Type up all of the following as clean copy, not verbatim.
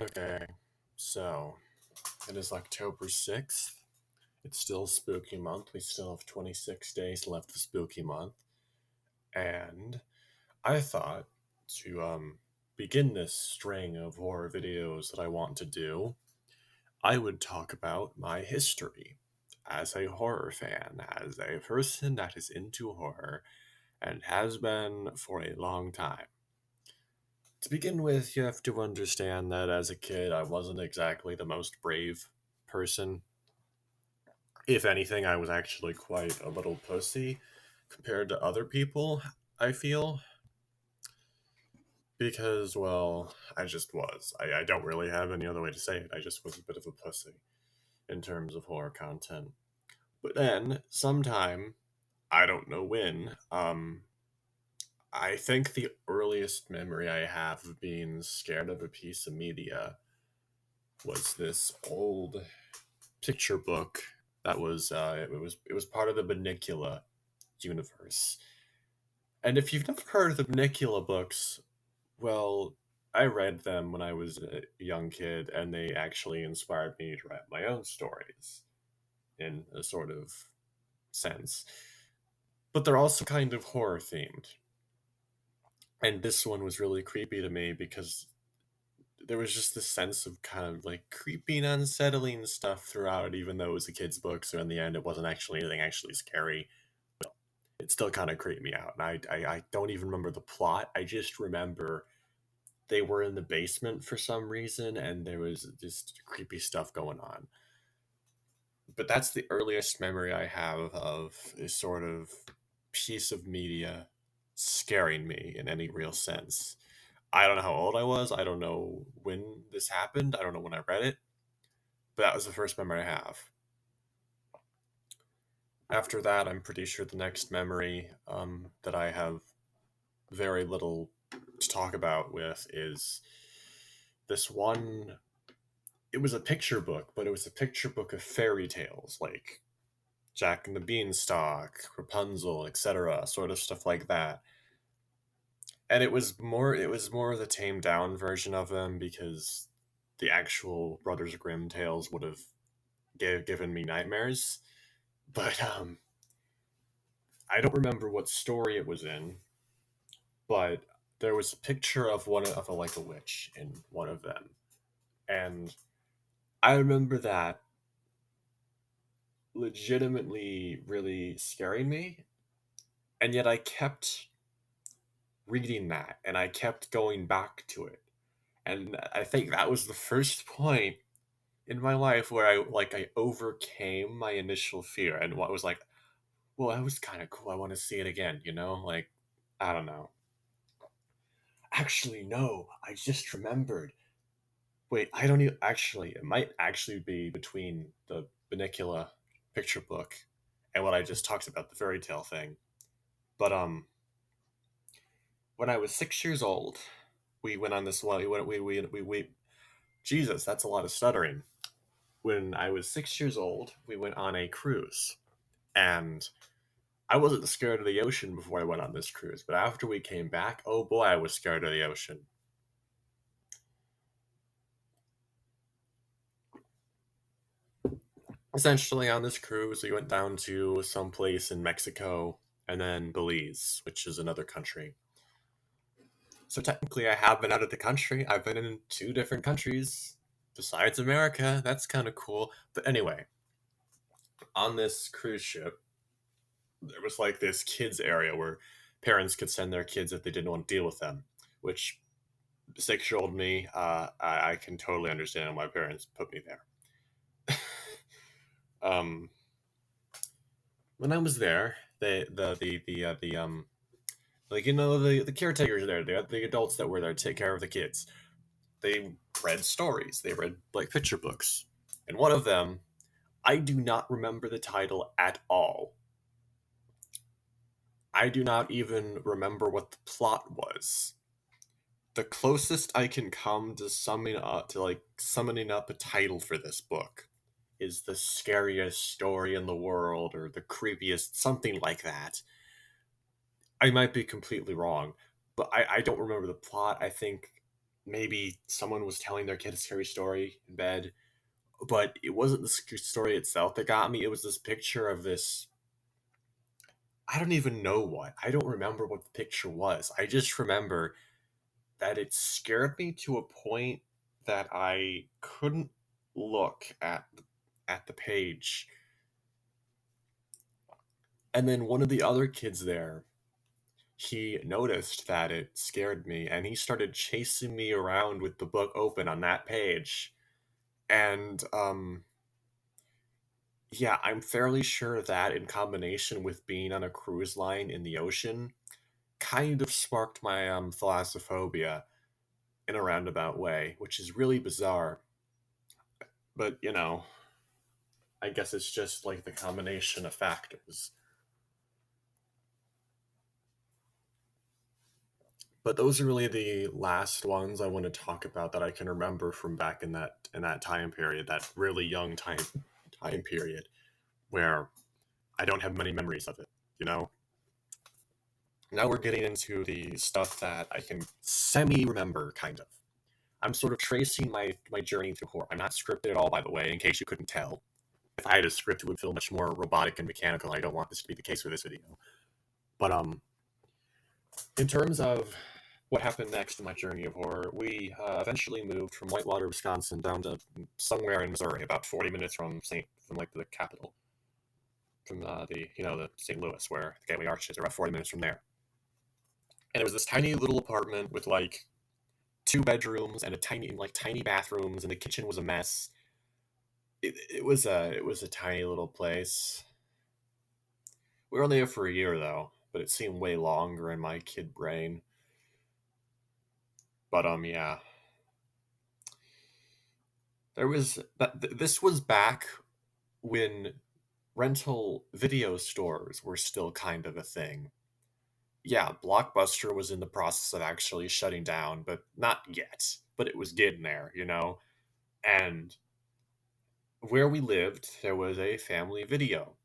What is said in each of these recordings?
Okay, so it is October 6th. It's still spooky month. We still have 26 days left of spooky month. And I thought to begin this string of horror videos that I want to do, I would talk about my history as a horror fan, as a person that is into horror and has been for a long time. To begin with, you have to understand that as a kid, I wasn't exactly the most brave person. If anything, I was actually quite a little pussy compared to other people, I feel. Because, well, I just was. I don't really have any other way to say it. I just was a bit of a pussy in terms of horror content. But then, sometime, I don't know when, I think the earliest memory I have of being scared of a piece of media was this old picture book that was part of the Bunnicula universe. And if you've never heard of the Bunnicula books, well, I read them when I was a young kid, and they actually inspired me to write my own stories in a sort of sense. But they're also kind of horror themed. And this one was really creepy to me because there was just this sense of kind of like creepy and unsettling stuff throughout, even though it was a kid's book. So in the end, it wasn't actually anything actually scary. It still kind of creeped me out. And I don't even remember the plot. I just remember they were in the basement for some reason and there was just creepy stuff going on. But that's the earliest memory I have of a sort of piece of media scaring me in any real sense. I don't know how old I was. I don't know when this happened. I don't know when I read it. But that was the first memory I have. After that, I'm pretty sure the next memory that I have very little to talk about with is this one. It was a picture book, but it was a picture book of fairy tales, like Jack and the Beanstalk, Rapunzel, etc., sort of stuff like that. And it was more the tamed down version of them because the actual Brothers Grimm tales would have given me nightmares. But I don't remember what story it was in, but there was a picture of one of a like a witch in one of them, and I remember that legitimately really scaring me, and yet I kept reading that and I kept going back to it. And I think that was the first point in my life where I overcame my initial fear and what was like, well, that was kind of cool. I want to see it again, Like I don't know. Actually, no, I just remembered. Wait, I don't even actually. It might actually be between the Bunnicula picture book and what I just talked about, the fairy tale thing. But when I was 6 years old, we went on this one. We Jesus, that's a lot of stuttering. When I was 6 years old, we went on a cruise, and I wasn't scared of the ocean before I went on this cruise, but after we came back, oh boy, I was scared of the ocean. Essentially, on this cruise, we went down to some place in Mexico and then Belize, which is another country. So technically, I have been out of the country. I've been in two different countries besides America. That's kind of cool. But anyway, on this cruise ship, there was like this kids area where parents could send their kids if they didn't want to deal with them, which 6-year-old me, I can totally understand why parents put me there. um, when I was there, the like the caretakers there, the adults that were there to take care of the kids. They read stories. They read like picture books, and one of them, I do not remember the title at all. I do not even remember what the plot was. The closest I can come to summoning up a title for this book is the scariest story in the world or the creepiest, something like that. I might be completely wrong, but I don't remember the plot. I think maybe someone was telling their kid a scary story in bed, but it wasn't the story itself that got me. It was this picture of this. I don't even know what. I don't remember what the picture was. I just remember that it scared me to a point that I couldn't look at the page. And then one of the other kids there, he noticed that it scared me and he started chasing me around with the book open on that page. And yeah, I'm fairly sure that in combination with being on a cruise line in the ocean kind of sparked my thalassophobia in a roundabout way, which is really bizarre. But, I guess it's just like the combination of factors. But those are really the last ones I want to talk about that I can remember from back in that time period, that really young time period where I don't have many memories of it, you know? Now we're getting into the stuff that I can semi remember, kind of. I'm sort of tracing my journey through horror. I'm not scripted at all, by the way, in case you couldn't tell. If I had a script, it would feel much more robotic and mechanical. I don't want this to be the case for this video. But in terms of what happened next in my journey of horror, we eventually moved from Whitewater, Wisconsin, down to somewhere in Missouri, about 40 minutes from like the capital, from the St. Louis, where the Gateway Arch is, about 40 minutes from there. And it was this tiny little apartment with like two bedrooms and tiny bathrooms, and the kitchen was a mess. It was a tiny little place. We were only there for a year though, but it seemed way longer in my kid brain. But yeah, this was back when rental video stores were still kind of a thing. Yeah, Blockbuster was in the process of actually shutting down, but not yet. But it was getting there, And where we lived, there was a family video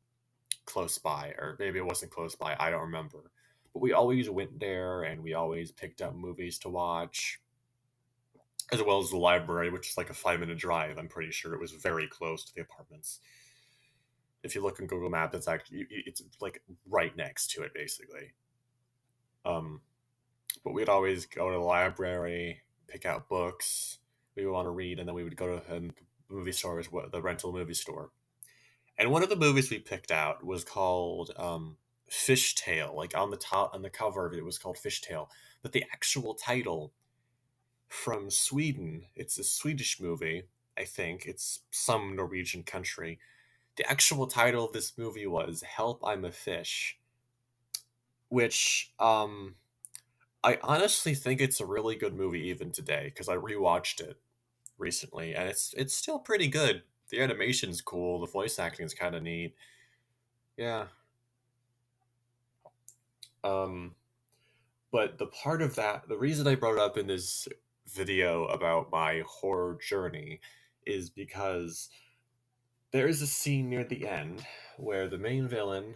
close by, or maybe it wasn't close by, I don't remember. But we always went there and we always picked up movies to watch, as well as the library, which is like a 5-minute drive. I'm pretty sure it was very close to the apartments. If you look in Google Maps, it's like right next to it, basically. Um, but we'd always go to the library, pick out books we would want to read, and then we would go to the movie store, the rental movie store. And one of the movies we picked out was called Fishtail. Like on the cover of it was called Fishtail, but the actual title, from Sweden, it's a Swedish movie. I think it's some Norwegian country. The actual title of this movie was Help, I'm a Fish, which I honestly think it's a really good movie even today because I rewatched it recently and it's still pretty good. The animation's cool, the voice acting is kind of neat. Yeah. Um but the reason I brought it up in this video about my horror journey is because there is a scene near the end where the main villain,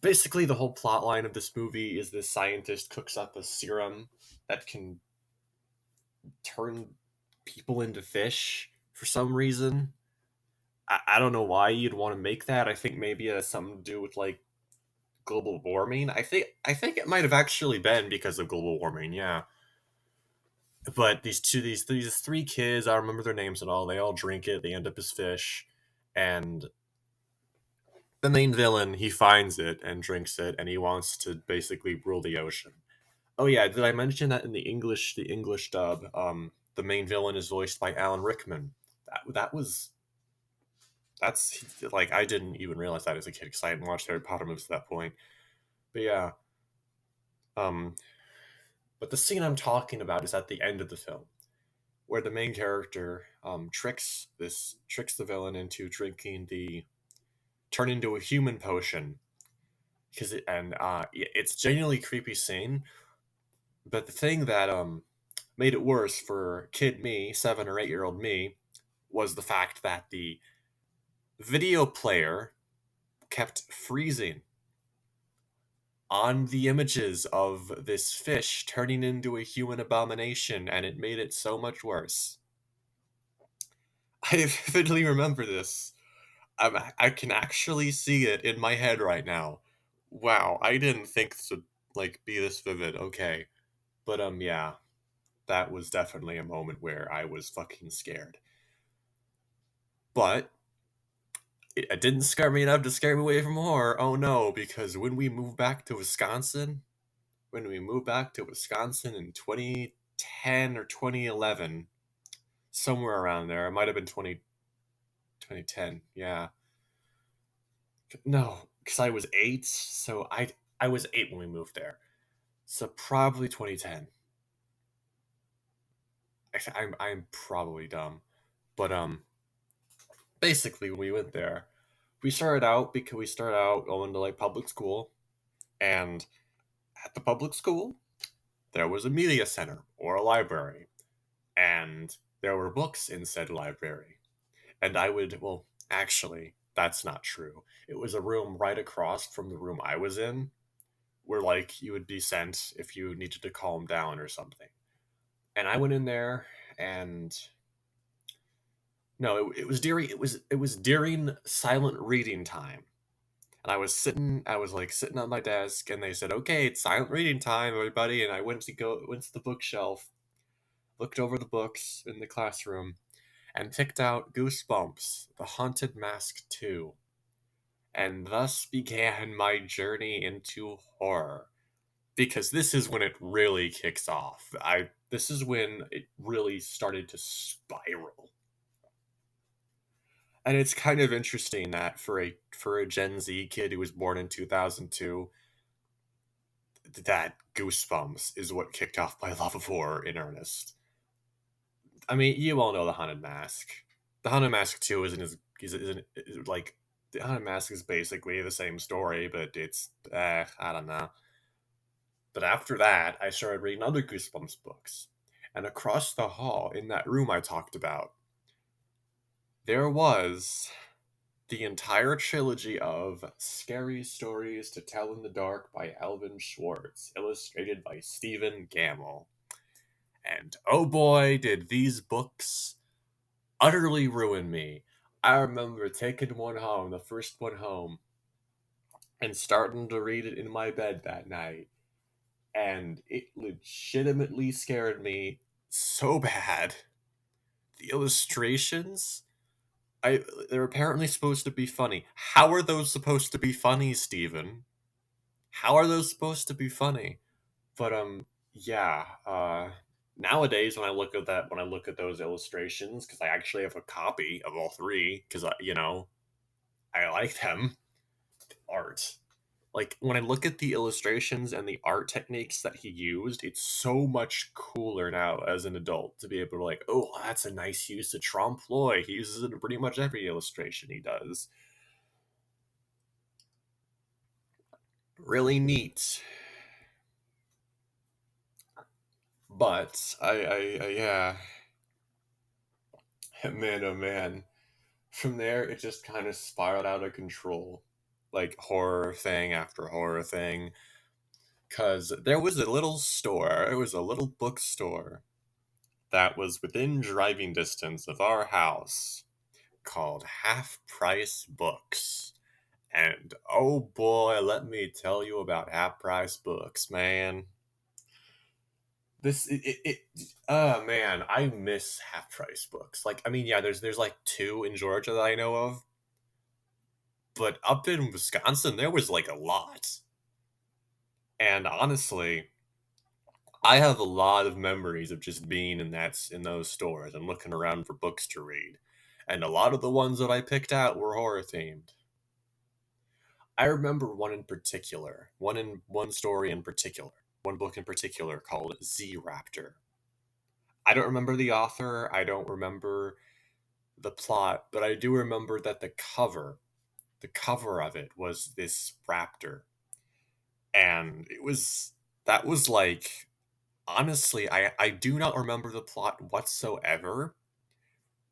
basically the whole plot line of this movie is this scientist cooks up a serum that can turn people into fish for some reason. I don't know why you'd want to make that. I think maybe it has something to do with like global warming. I think it might have actually been because of global warming, yeah. But these three kids, I don't remember their names at all. They all drink it. They end up as fish, and the main villain, he finds it and drinks it, and he wants to basically rule the ocean. Oh yeah, did I mention that in the English dub, the main villain is voiced by Alan Rickman. That was that's like I didn't even realize that as a kid because I hadn't watched Harry Potter movies at that point. But yeah, um, but the scene I'm talking about is at the end of the film, where the main character tricks the villain into drinking the turn into a human potion it's genuinely creepy scene. But the thing that made it worse for kid me, 7 or 8 year old me, was the fact that the video player kept freezing on the images of this fish turning into a human abomination, and it made it so much worse. I vividly remember this. I can actually see it in my head right now. Wow, I didn't think this would like be this vivid. Okay, but yeah, that was definitely a moment where I was fucking scared. But it didn't scare me enough to scare me away from horror. Oh no, because when we moved back to Wisconsin in 2010 or 2011, somewhere around there, it might have been 2010. Yeah. No, because I was 8, so I was 8 when we moved there. So probably 2010. I'm probably dumb. But basically when we went there, we started out going to like public school, and at the public school there was a media center or a library, and there were books in said library. And well, actually, that's not true. It was a room right across from the room I was in, where like you would be sent if you needed to calm down or something. And I went in there, and no, it was during silent reading time. And I was like sitting on my desk, and they said, "Okay, it's silent reading time, everybody." And I went to the bookshelf, looked over the books in the classroom, and picked out Goosebumps: The Haunted Mask 2. And thus began my journey into horror. Because this is when it really kicks off. This is when it really started to spiral. And it's kind of interesting that for a Gen Z kid who was born in 2002, that Goosebumps is what kicked off my love of horror in earnest. I mean, you all know The Haunted Mask. The Haunted Mask 2 isn't like The Haunted Mask is basically the same story, but it's I don't know. But after that, I started reading other Goosebumps books. And across the hall, in that room I talked about, there was the entire trilogy of Scary Stories to Tell in the Dark by Alvin Schwartz, illustrated by Stephen Gamble. And oh boy, did these books utterly ruin me. I remember taking one home, the first one home, and starting to read it in my bed that night. And it legitimately scared me so bad. The illustrations, they're apparently supposed to be funny. How are those supposed to be funny, Steven? How are those supposed to be funny? But yeah, nowadays when I look at those illustrations, because I actually have a copy of all three, because I like them. Art, like when I look at the illustrations and the art techniques that he used, it's so much cooler now as an adult to be able to like, oh, that's a nice use of trompe l'oeil. He uses it in pretty much every illustration he does. Really neat. But yeah, man, oh man. From there, it just kind of spiraled out of control, like horror thing after horror thing. Cause there was a little store, it was a little bookstore that was within driving distance of our house called Half Price Books. And oh boy, let me tell you about Half Price Books, man. Oh man, I miss Half Price Books. Like, I mean, yeah, there's like two in Georgia that I know of, but up in Wisconsin there was like a lot. And honestly, I have a lot of memories of just being in those stores and looking around for books to read. And a lot of the ones that I picked out were horror themed. I remember one story in particular, one book in particular called Z Raptor. I don't remember the author, I don't remember the plot, but I do remember that the cover of it was this raptor. And that was like, honestly, I do not remember the plot whatsoever,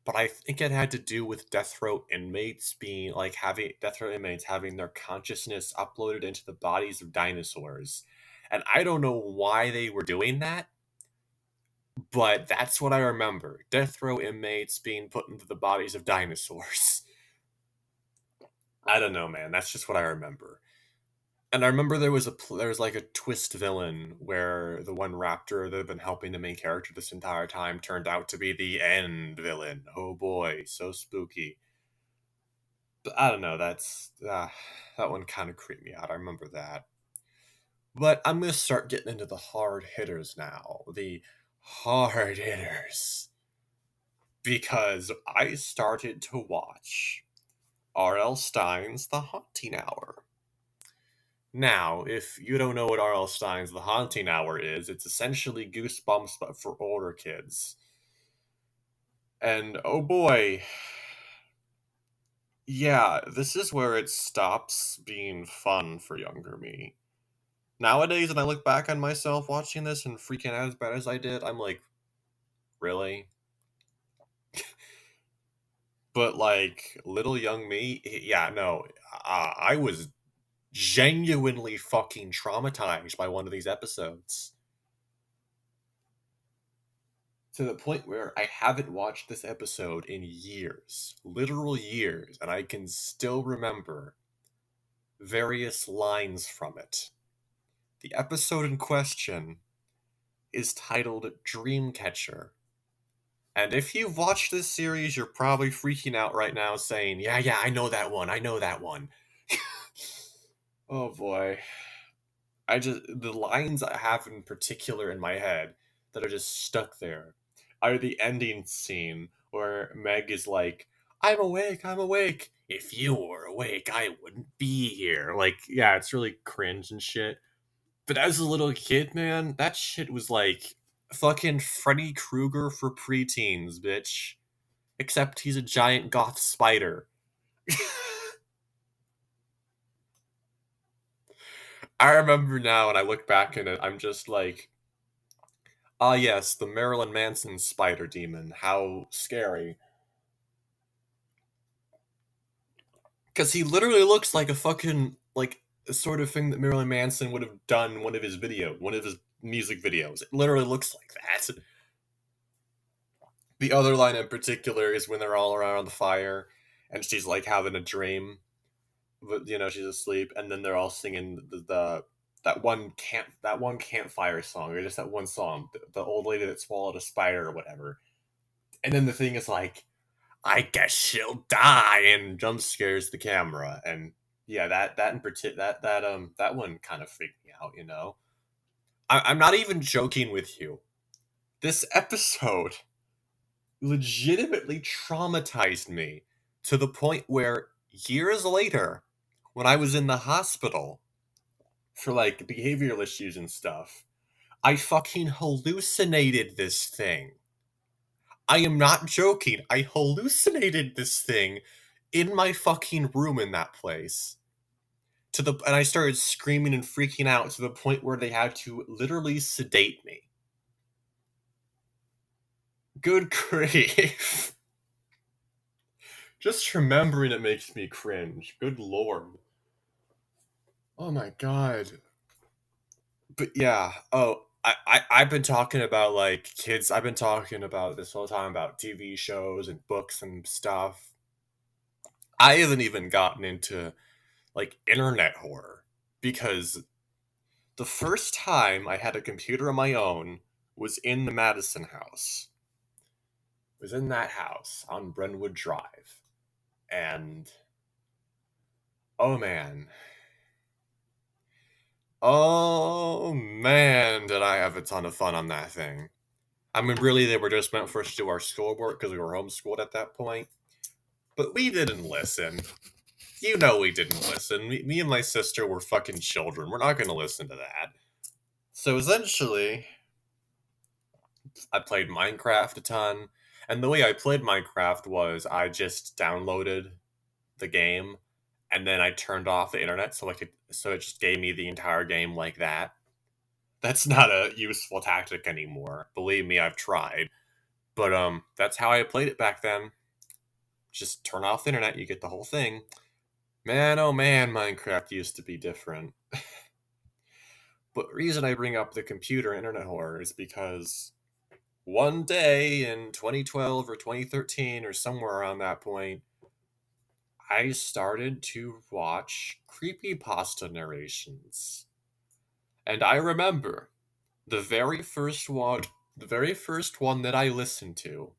but I think it had to do with death row inmates being like having death row inmates having their consciousness uploaded into the bodies of dinosaurs. And I don't know why they were doing that, but that's what I remember. Death row inmates being put into the bodies of dinosaurs. I don't know, man. That's just what I remember. And I remember there was like a twist villain where the one raptor that had been helping the main character this entire time turned out to be the end villain. Oh boy, so spooky. But I don't know. That one kind of creeped me out. I remember that. But I'm gonna start getting into the hard hitters now. The hard hitters, because I started to watch R.L. Stein's The Haunting Hour. Now, if you don't know what R.L. Stein's The Haunting Hour is, it's essentially Goosebumps but for older kids. And oh boy, yeah, this is where it stops being fun for younger me. Nowadays, when I look back on myself watching this and freaking out as bad as I did, I'm like, really? But like, little young me, yeah, no, I was genuinely fucking traumatized by one of these episodes. To the point where I haven't watched this episode in years, literal years, and I can still remember various lines from it. The episode in question is titled Dreamcatcher. And if you've watched this series, you're probably freaking out right now saying, yeah, I know that one, I know that one. Oh boy. The lines I have in particular in my head that are just stuck there are the ending scene where Meg is like, I'm awake, I'm awake. If you were awake, I wouldn't be here. Like, yeah, it's really cringe and shit. But as a little kid, man, that shit was like fucking Freddy Krueger for preteens, bitch. Except he's a giant goth spider. I remember now when I look back in it, I'm just like, ah, yes, the Marilyn Manson spider demon. How scary. Because he literally looks like a fucking, like, the sort of thing that Marilyn Manson would have done in one of his music videos. It literally looks like that. The other line in particular is when they're all around the fire and she's like having a dream, but she's asleep, and then they're all singing that one campfire song, or just that one song, the old lady that swallowed a spider or whatever. And then the thing is like, I guess she'll die, and jump scares the camera. And yeah, that in particular, that one kind of freaked me out. I'm not even joking with you. This episode legitimately traumatized me to the point where years later, when I was in the hospital for like behavioral issues and stuff, I fucking hallucinated this thing. I am not joking. I hallucinated this thing in my fucking room in that place. And I started screaming and freaking out to the point where they had to literally sedate me. Good grief. Just remembering it makes me cringe. Good lord. Oh my god. But yeah, I've been talking about like kids. I've been talking about this whole time about TV shows and books and stuff. I haven't even gotten into like internet horror, because the first time I had a computer of my own was in the Madison house. It was in that house on Brentwood Drive. And oh man. Oh man, did I have a ton of fun on that thing. I mean, really, they were just meant for us to do our schoolwork because we were homeschooled at that point. But we didn't listen. You know we didn't listen. Me and my sister were fucking children. We're not going to listen to that. So essentially, I played Minecraft a ton. And the way I played Minecraft was I just downloaded the game and then I turned off the internet so it just gave me the entire game like that. That's not a useful tactic anymore. Believe me, I've tried. But that's how I played it back then. Just turn off the internet, you get the whole thing. Man, oh man, Minecraft used to be different. But the reason I bring up the computer internet horror is because one day in 2012 or 2013 or somewhere around that point, I started to watch creepypasta narrations. And I remember the very first one that I listened to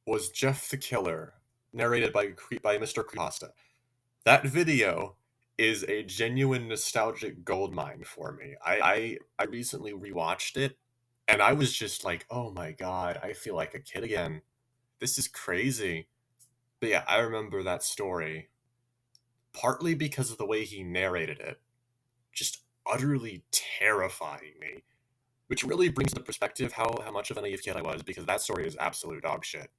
was Jeff the Killer, narrated by Mr. Creepypasta. That video is a genuine nostalgic goldmine for me. I recently rewatched it, and I was just like, oh my god, I feel like a kid again. This is crazy. But yeah, I remember that story partly because of the way he narrated it, just utterly terrifying me. Which really brings into perspective how much of a naive kid I was, because that story is absolute dog shit.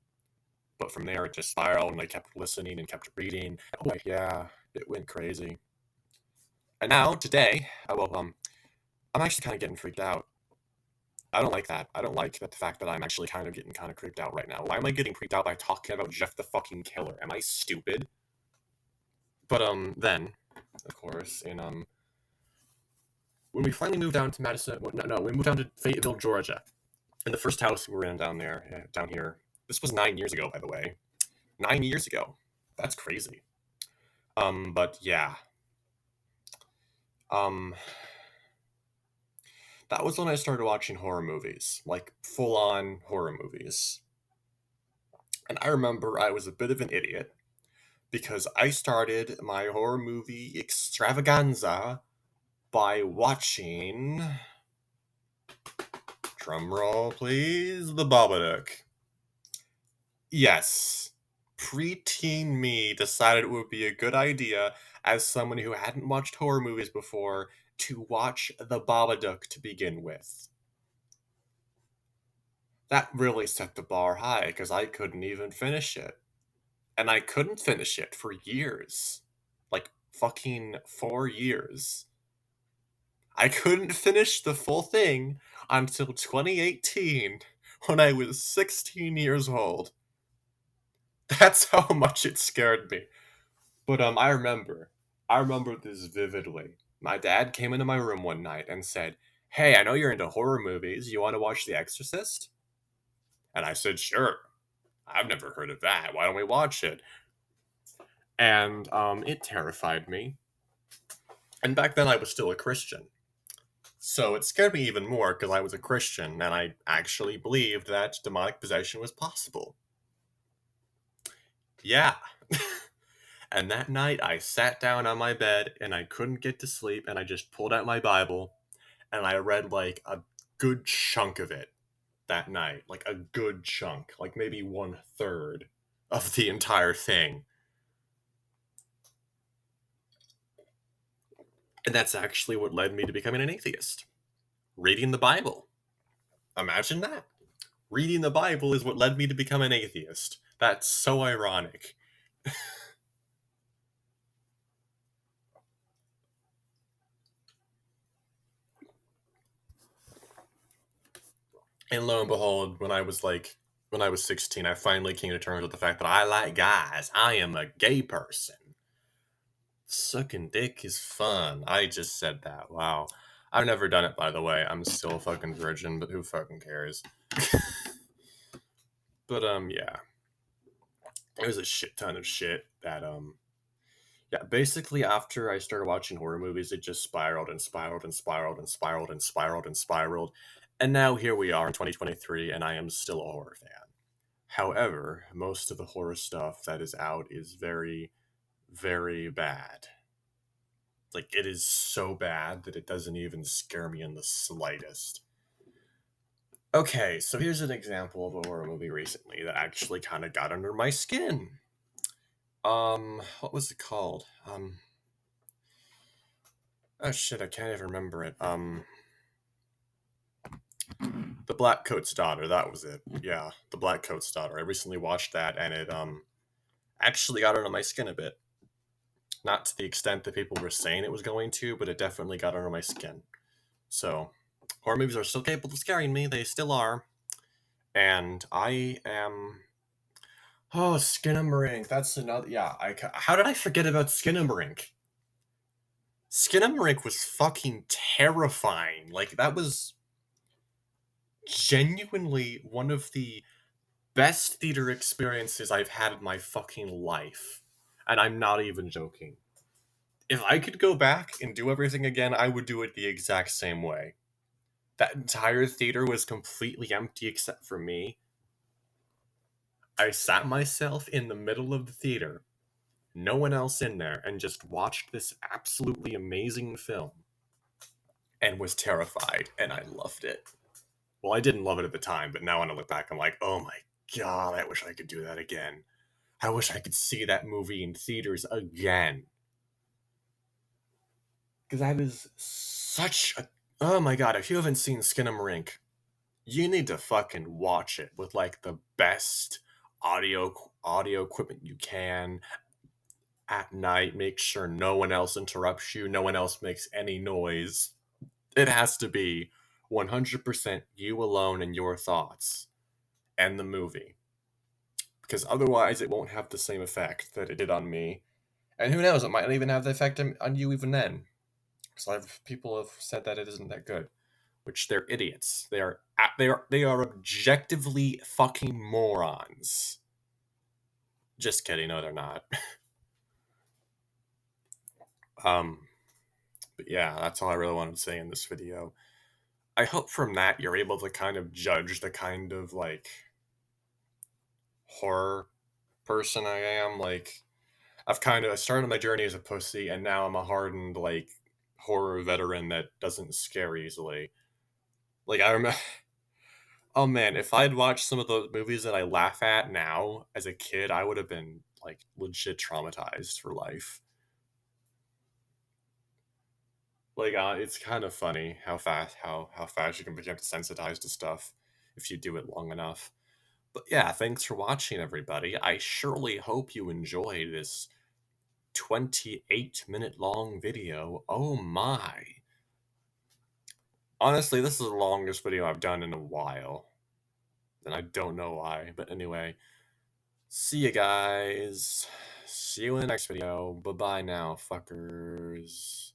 But from there, it just spiraled, and I kept listening and kept reading. Oh, yeah, it went crazy. And now, today, I'm actually kind of getting freaked out. I don't like that. I don't like the fact that I'm actually kind of getting kind of creeped out right now. Why am I getting creeped out by talking about Jeff the fucking Killer? Am I stupid? But, then, of course, when we finally moved down to Madison, no, we moved down to Fayetteville, Georgia. And the first house we were in down here, this was 9 years ago, by the way. 9 years ago. That's crazy. But yeah. That was when I started watching horror movies, like full-on horror movies. And I remember I was a bit of an idiot because I started my horror movie extravaganza by watching, drumroll please, The Babadook. Yes, preteen me decided it would be a good idea, as someone who hadn't watched horror movies before, to watch The Babadook to begin with. That really set the bar high, because I couldn't even finish it. And I couldn't finish it for years. Like, fucking 4 years. I couldn't finish the full thing until 2018, when I was 16 years old. That's how much it scared me. But I remember this vividly. My dad came into my room one night and said, "Hey, I know you're into horror movies. You want to watch The Exorcist?" And I said, "Sure. I've never heard of that. Why don't we watch it?" And it terrified me. And back then I was still a Christian. So it scared me even more because I was a Christian and I actually believed that demonic possession was possible. Yeah. And that night I sat down on my bed and I couldn't get to sleep, and I just pulled out my Bible and I read like a good chunk of it that night. Like a good chunk. Like maybe 1/3 of the entire thing. And that's actually what led me to becoming an atheist. Reading the Bible. Imagine that. Reading the Bible is what led me to become an atheist. That's so ironic. And lo and behold, when I was 16, I finally came to terms with the fact that I like guys. I am a gay person. Sucking dick is fun. I just said that. Wow. I've never done it, by the way. I'm still a fucking virgin, but who fucking cares? But, yeah. It was a shit ton of shit that, yeah, basically after I started watching horror movies, it just spiraled and spiraled and spiraled and spiraled and spiraled and spiraled. And now here we are in 2023, and I am still a horror fan. However, most of the horror stuff that is out is very, very bad. Like, it is so bad that it doesn't even scare me in the slightest. Okay, so here's an example of a horror movie recently that actually kind of got under my skin. What was it called? Oh shit, I can't even remember it. The Black Coat's Daughter, that was it. Yeah, The Black Coat's Daughter. I recently watched that, and it, actually got under my skin a bit. Not to the extent that people were saying it was going to, but it definitely got under my skin. So, horror movies are still capable of scaring me. They still are. And I am Oh, Skinamarink. That's another. Yeah, how did I forget about Skinamarink? Skinamarink was fucking terrifying. Like, that was genuinely one of the best theater experiences I've had in my fucking life. And I'm not even joking. If I could go back and do everything again, I would do it the exact same way. That entire theater was completely empty except for me. I sat myself in the middle of the theater, no one else in there, and just watched this absolutely amazing film and was terrified, and I loved it. Well, I didn't love it at the time, but now when I look back, I'm like, oh my god, I wish I could do that again. I wish I could see that movie in theaters again. Because that is such a. Oh my god, if you haven't seen Skinamarink, you need to fucking watch it with like the best audio equipment you can at night. Make sure no one else interrupts you, no one else makes any noise. It has to be 100% you alone and your thoughts and the movie. Because otherwise, it won't have the same effect that it did on me. And who knows, it might not even have the effect on you even then. Because people have said that it isn't that good, which they're idiots. They are objectively fucking morons. Just kidding. No, they're not. um, but yeah, that's all I really wanted to say in this video. I hope from that you're able to kind of judge the kind of like horror person I am. Like, I started my journey as a pussy, and now I'm a hardened like horror veteran that doesn't scare easily. Like, I remember, oh man, if I'd watched some of the movies that I laugh at now as a kid, I would have been like legit traumatized for life. Like, it's kind of funny how fast you can become desensitized to stuff if you do it long enough. But yeah, thanks for watching, everybody. I surely hope you enjoyed this 28-minute long video. Oh my. Honestly, this is the longest video I've done in a while. And I don't know why. But anyway, see you guys. See you in the next video. Bye-bye now, fuckers.